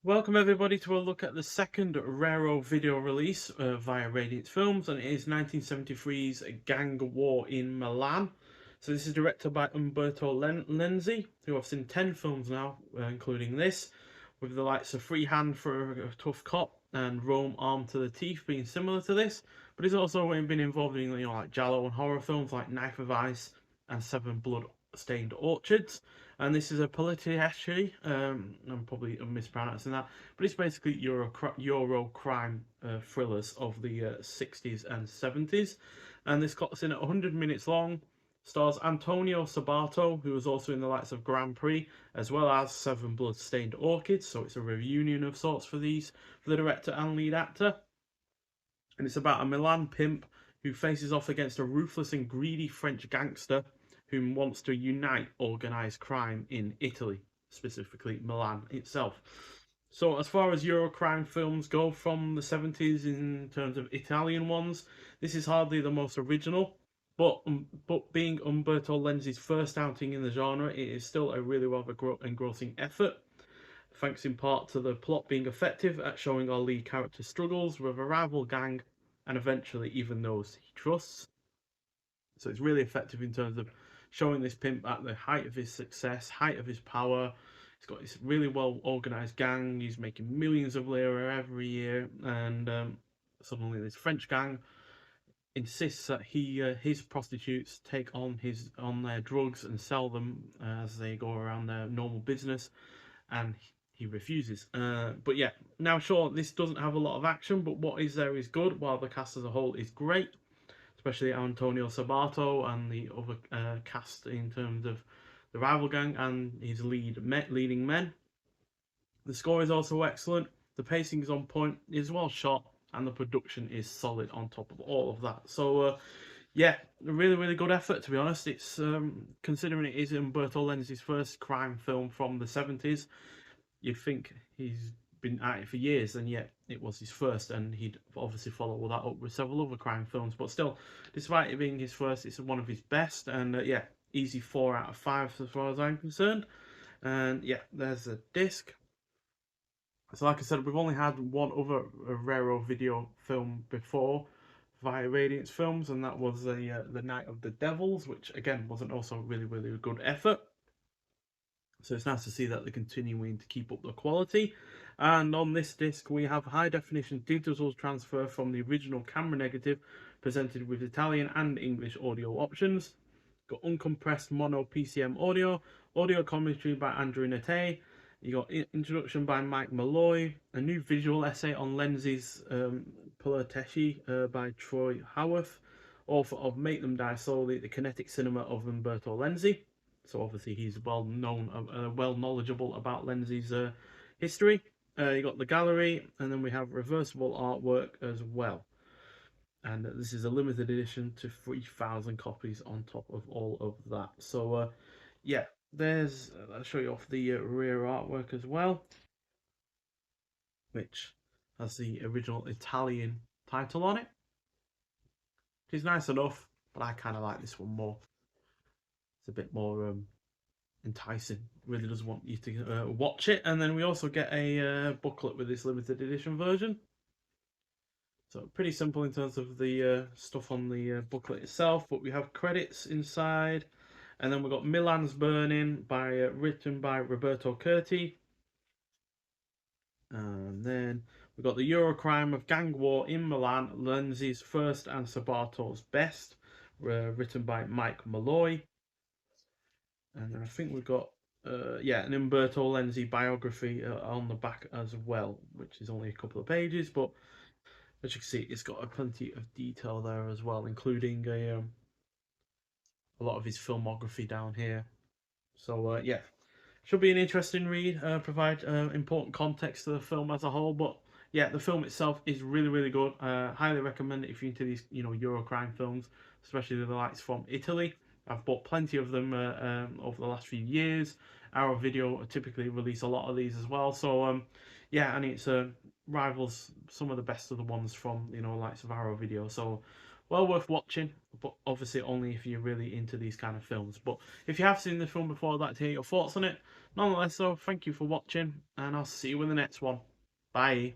Welcome everybody to a look at the second Raro video release via Radiance Films, and it is 1973's Gang War in Milan. So this is directed by Umberto Lenzi, who I've seen 10 films now, including this, with the likes of Freehand for a Tough Cop and Rome Armed to the Teeth being similar to this. But he's also been involved in like Giallo and horror films like Knife of Ice and Seven Blood Stained Orchards. And this is a Poliziottesco. I'm probably mispronouncing that, but it's basically Euro crime thrillers of the 60s and 70s. And this clocks in at 100 minutes long. Stars Antonio Sabato, who was also in the likes of Grand Prix, as well as Seven Blood Stained Orchids. So it's a reunion of sorts for the director and lead actor. And it's about a Milan pimp who faces off against a ruthless and greedy French gangster who wants to unite organised crime in Italy, specifically Milan itself. So as far as Eurocrime films go from the 70s in terms of Italian ones, this is hardly the most original, but being Umberto Lenzi's first outing in the genre, it is still a really well engrossing effort, thanks in part to the plot being effective at showing our lead character struggles with a rival gang and eventually even those he trusts. So it's really effective in terms of showing this pimp at the height of his success, height of his power. He's got this really well organized gang. He's making millions of lira every year, and suddenly this French gang insists that his prostitutes take on their drugs and sell them as they go around their normal business, and he refuses. But yeah, now sure, this doesn't have a lot of action, but what is there is good, while the cast as a whole is great, especially Antonio Sabato and the other cast in terms of the rival gang and his leading men. The score is also excellent, the pacing is on point, is well shot, and the production is solid on top of all of that. So yeah, a really good effort, to be honest. It's considering it is Umberto Lenzi's first crime film from the 70s, you'd think he's been at it for years, and yet it was his first, and he'd obviously follow that up with several other crime films. But still, despite it being his first, it's one of his best, and yeah, easy 4 out of 5 as far as I'm concerned. And yeah, there's the disc. So like I said, we've only had one other RaroVideo film before via Radiance Films, and that was the Night of the Devils, which again wasn't also really a good effort. So it's nice to see that they're continuing to keep up the quality. And on this disc, we have high definition digital transfer from the original camera negative, presented with Italian and English audio options. Got uncompressed mono PCM audio commentary by Andrew Nate. You got introduction by Mike Malloy, a new visual essay on Lenzi's Poliziottesco by Troy Howarth, author of Make Them Die Slowly, the kinetic cinema of Umberto Lenzi. So obviously he's well known, well knowledgeable about Lenzi's history. You got the gallery, and then we have reversible artwork as well. And this is a limited edition to 3,000 copies on top of all of that. So yeah, there's I'll show you off the rear artwork as well, which has the original Italian title on it. Which is nice enough, but I kind of like this one more. It's a bit more enticing. Really does want you to watch it. And then we also get a booklet with this limited edition version. So pretty simple in terms of the stuff on the booklet itself, but we have credits inside, and then we've got Milan's Burning written by Roberto Curti, and then we've got the Eurocrime of Gang War in Milan, Lenzi's first and Sabato's best, written by Mike Malloy. And then I think we've got yeah, an Umberto Lenzi biography on the back as well, which is only a couple of pages, but as you can see, it's got plenty of detail there as well, including a lot of his filmography down here. So yeah, should be an interesting read. Provide important context to the film as a whole, but yeah, the film itself is really good. Highly recommend it if you're into these, Eurocrime films, especially the likes from Italy. I've bought plenty of them over the last few years. RaroVideo typically release a lot of these as well. So yeah, and it's rivals some of the best of the ones from likes of RaroVideo. So well worth watching, but obviously only if you're really into these kind of films. But if you have seen the film before, I'd like to hear your thoughts on it. Nonetheless, though, thank you for watching, and I'll see you in the next one. Bye.